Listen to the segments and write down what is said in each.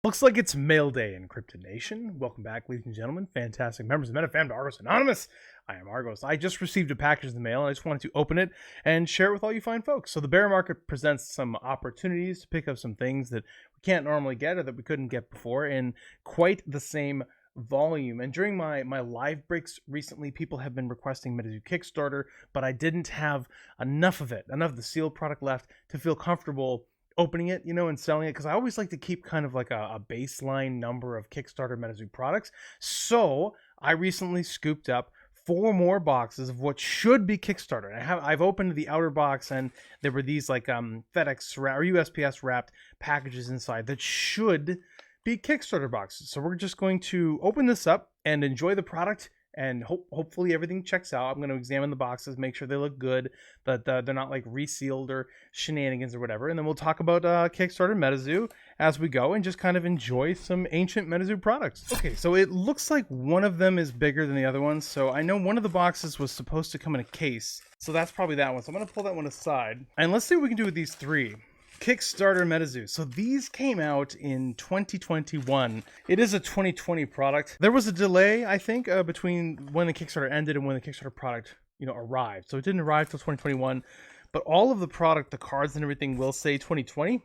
Looks like it's mail day in Cryptid Nation. Welcome back, ladies and gentlemen, fantastic members of MetaFam to Argos Anonymous. I am Argos. I just received a package in the mail and I just wanted to open it and share it with all you fine folks. So the bear market presents some opportunities to pick up some things that we can't normally get or that we couldn't get before in quite the same volume. And during my live breaks recently, people have been requesting MetaZoo Kickstarter, but I didn't have enough of the sealed product left to feel comfortable opening it, and selling it, because I always like to keep kind of like a baseline number of Kickstarter MetaZoo products. So I recently scooped up 4 more boxes of what should be Kickstarter. And I've opened the outer box, and there were these like FedEx or USPS wrapped packages inside that should be Kickstarter boxes. So we're just going to open this up and enjoy the product. And hopefully everything checks out. I'm going to examine the boxes, make sure they look good, that they're not like resealed or shenanigans or whatever. And then we'll talk about Kickstarter MetaZoo as we go and just kind of enjoy some ancient MetaZoo products. Okay, so it looks like one of them is bigger than the other one. So I know one of the boxes was supposed to come in a case. So that's probably that one. So I'm going to pull that one aside. And let's see what we can do with these 3. Kickstarter MetaZoo. So these came out in 2021. It is a 2020 product. There was a delay, I think, between when the Kickstarter ended and when the Kickstarter product, arrived. So it didn't arrive till 2021, but all of the product, the cards and everything will say 2020,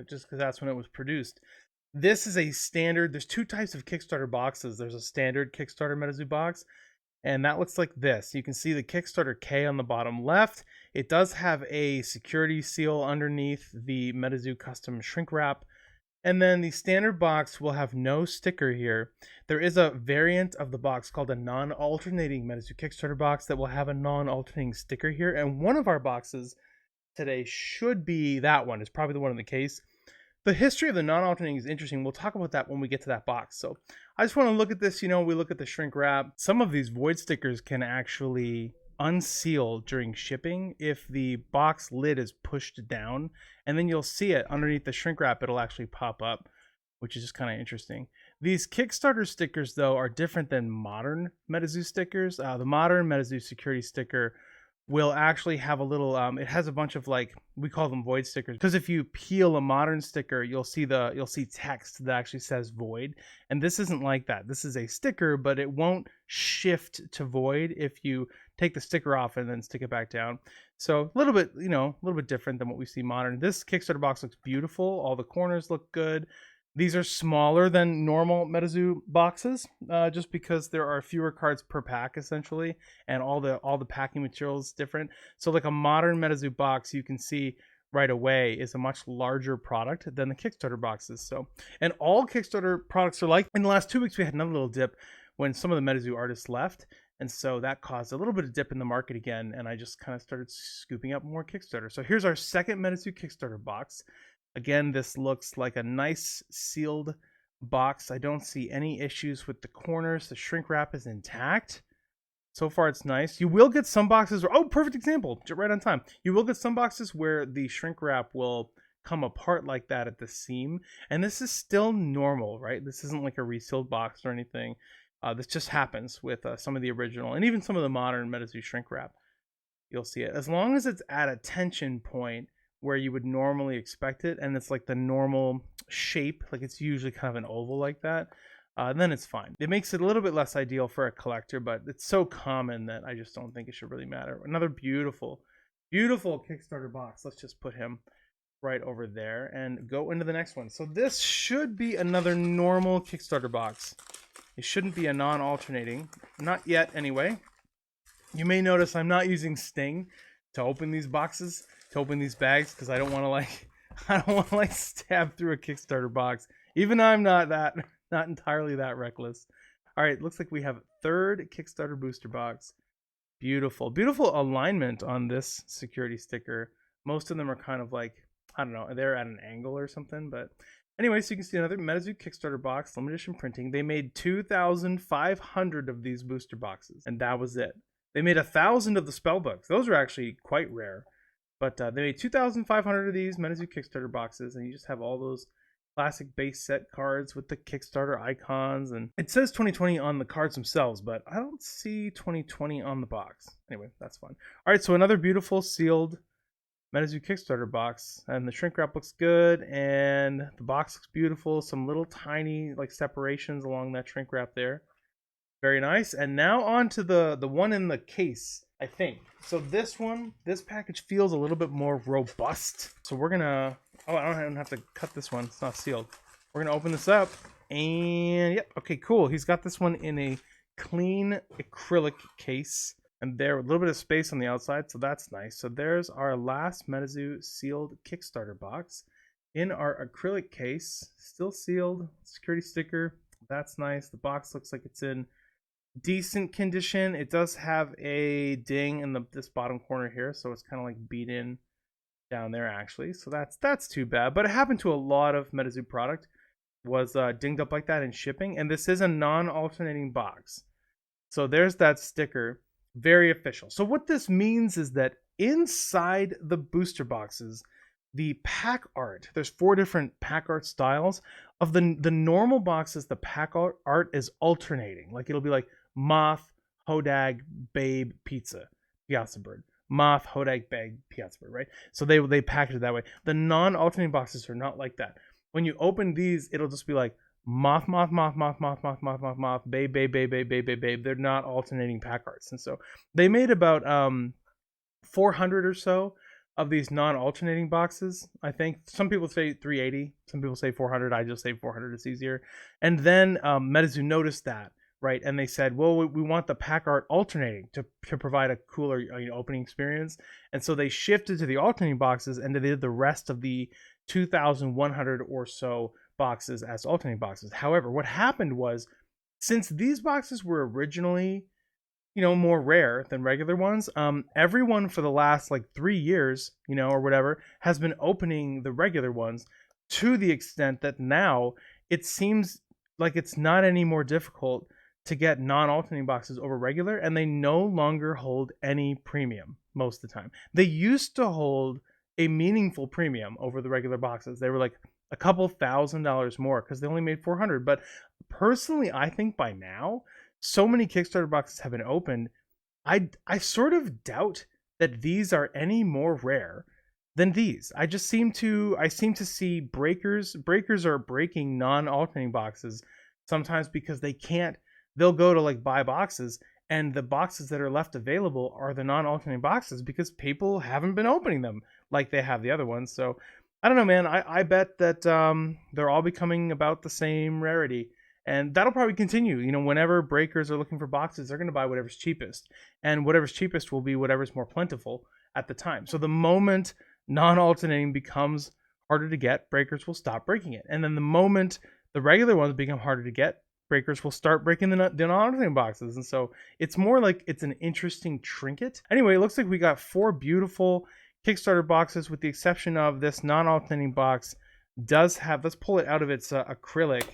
just because that's when it was produced. This is a standard. There's 2 types of Kickstarter boxes. There's a standard Kickstarter MetaZoo box, and that looks like this. You can see the Kickstarter K on the bottom left. It does have a security seal underneath the MetaZoo custom shrink wrap. And then the standard box will have no sticker here. There is a variant of the box called a non-alternating MetaZoo Kickstarter box that will have a non-alternating sticker here. And one of our boxes today should be that one. It's probably the one in the case. The history of the non-alternating is interesting. We'll talk about that when we get to that box. So I just want to look at this. We look at the shrink wrap. Some of these void stickers can actually unseal during shipping if the box lid is pushed down, and then you'll see it underneath the shrink wrap. It'll actually pop up, which is just kind of interesting. These Kickstarter stickers, though, are different than modern MetaZoo stickers. The modern MetaZoo security sticker will actually have a little it has a bunch of, like, we call them void stickers, because if you peel a modern sticker, you'll see text that actually says void, and this isn't like that. This is a sticker, but it won't shift to void if you take the sticker off and then stick it back down. So a little bit different than what we see modern. This Kickstarter box looks beautiful. All the corners look good. These are smaller than normal MetaZoo boxes, just because there are fewer cards per pack, essentially, and all the packing material is different. So like a modern MetaZoo box, you can see right away, is a much larger product than the Kickstarter boxes. So, and all Kickstarter products are like. In the last 2 weeks, we had another little dip when some of the MetaZoo artists left, and so that caused a little bit of dip in the market again, and I just kind of started scooping up more Kickstarter. So here's our second MetaZoo Kickstarter box. Again, this looks like a nice sealed box. I don't see any issues with the corners. The shrink wrap is intact. So far, it's nice. You will get some boxes where, perfect example, right on time. You will get some boxes where the shrink wrap will come apart like that at the seam. And this is still normal, right? This isn't like a resealed box or anything. This just happens with some of the original and even some of the modern MetaZoo shrink wrap. You'll see it. As long as it's at a tension point where you would normally expect it, and it's like the normal shape, like it's usually kind of an oval like that, then it's fine. It makes it a little bit less ideal for a collector, but it's so common that I just don't think it should really matter. Another beautiful, beautiful Kickstarter box. Let's just put him right over there and go into the next one. So this should be another normal Kickstarter box. It shouldn't be a non-alternating, not yet anyway. You may notice I'm not using Sting to open these boxes, to open these bags, because I don't want to stab through a Kickstarter box. Even I'm not entirely that reckless. All right, looks like we have 3rd Kickstarter booster box. Beautiful alignment on this security sticker. Most of them are kind of like, I don't know, they're at an angle or something. But anyway, so you can see another MetaZoo Kickstarter box, limited edition printing. They made 2,500 of these booster boxes, and that was it. They made 1,000 of the spell books. Those are actually quite rare. But they made 2,500 of these MetaZoo Kickstarter boxes, and you just have all those classic base set cards with the Kickstarter icons. And it says 2020 on the cards themselves, but I don't see 2020 on the box. Anyway, that's fun. All right, so another beautiful sealed MetaZoo Kickstarter box, and the shrink wrap looks good, and the box looks beautiful. Some little tiny like separations along that shrink wrap there. Very nice. And now on to the one in the case, I think. So this package feels a little bit more robust. So we're gonna, oh, I don't have to cut this one. It's not sealed. We're gonna open this up, and yep, okay, cool. He's got this one in a clean acrylic case, and there a little bit of space on the outside, so that's nice. So there's our last MetaZoo sealed Kickstarter box in our acrylic case, still sealed, security sticker. That's nice. The box looks like it's in decent condition. It does have a ding in this bottom corner here, so it's kind of like beat in down there actually. So that's too bad. But it happened to a lot of MetaZoo product, was dinged up like that in shipping, and this is a non-alternating box. So there's that sticker, very official. So what this means is that inside the booster boxes, the pack art, there's 4 different pack art styles. Of the normal boxes, the pack art is alternating. Like it'll be like moth, hodag, babe, pizza, piazza bird. Moth, hodag, bag, piazza bird, right? So they package it that way. The non-alternating boxes are not like that. When you open these, it'll just be like moth, moth, moth, moth, moth, moth, moth, moth, moth, babe, babe, babe, babe, babe, babe, babe. They're not alternating pack arts. And so they made about 400 or so of these non-alternating boxes. I think some people say 380, some people say 400. I just say 400, it's easier. And then MetaZoo noticed that, right? And they said, well, we want the pack art alternating to provide a cooler opening experience. And so they shifted to the alternating boxes, and they did the rest of the 2,100 or so boxes as alternating boxes. However, what happened was, since these boxes were originally more rare than regular ones, everyone for the last like 3 years, or whatever, has been opening the regular ones, to the extent that now it seems like it's not any more difficult to get non-alternating boxes over regular, and they no longer hold any premium most of the time. They used to hold a meaningful premium over the regular boxes. They were like a couple $1,000s more because they only made 400. But personally, I think by now, so many Kickstarter boxes have been opened, I sort of doubt that these are any more rare than these. I seem to see breakers are breaking non-alternating boxes sometimes because they'll go to like buy boxes, and the boxes that are left available are the non-alternating boxes because people haven't been opening them like they have the other ones. So I don't know, man. I bet that they're all becoming about the same rarity. And that'll probably continue. Whenever breakers are looking for boxes, they're going to buy whatever's cheapest. And whatever's cheapest will be whatever's more plentiful at the time. So the moment non-alternating becomes harder to get, breakers will stop breaking it. And then the moment the regular ones become harder to get, breakers will start breaking the non-alternating boxes. And so it's more like it's an interesting trinket. Anyway, it looks like we got 4 beautiful Kickstarter boxes, with the exception of this non-alternating box does have, let's pull it out of its acrylic,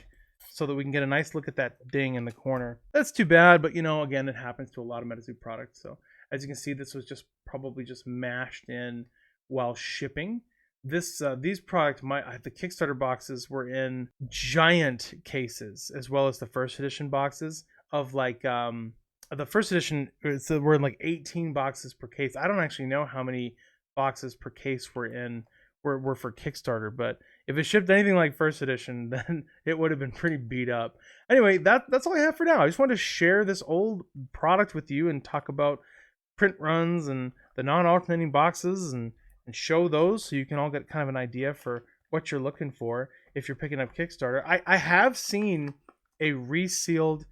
so that we can get a nice look at that ding in the corner. That's too bad, but again, it happens to a lot of MetaZoo products. So as you can see, this was probably just mashed in while shipping. These products, the Kickstarter boxes were in giant cases, as well as the first edition boxes of like the first edition. So we're in like 18 boxes per case. I don't actually know how many boxes per case were for Kickstarter, but if it shipped anything like first edition, then it would have been pretty beat up. Anyway, that's all I have for now. I just wanted to share this old product with you and talk about print runs and the non-alternating boxes and show those, so you can all get kind of an idea for what you're looking for if you're picking up Kickstarter. I have seen a resealed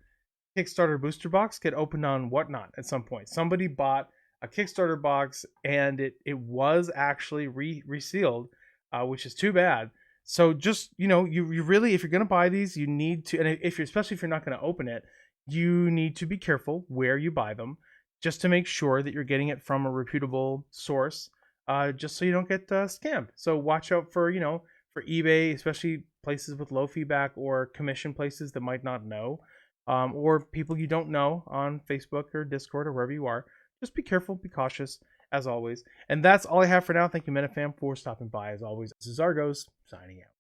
Kickstarter booster box get opened on Whatnot at some point. Somebody bought a Kickstarter box and it was actually resealed, which is too bad. So just, you really, if you're going to buy these, you need to, and especially if you're not going to open it, you need to be careful where you buy them, just to make sure that you're getting it from a reputable source, just so you don't get scammed. So watch out for eBay, especially places with low feedback, or commission places that might not know, or people you don't know on Facebook or Discord or wherever you are. Just be careful, be cautious, as always. And that's all I have for now. Thank you, MetaFam, for stopping by, as always. This is Argos, signing out.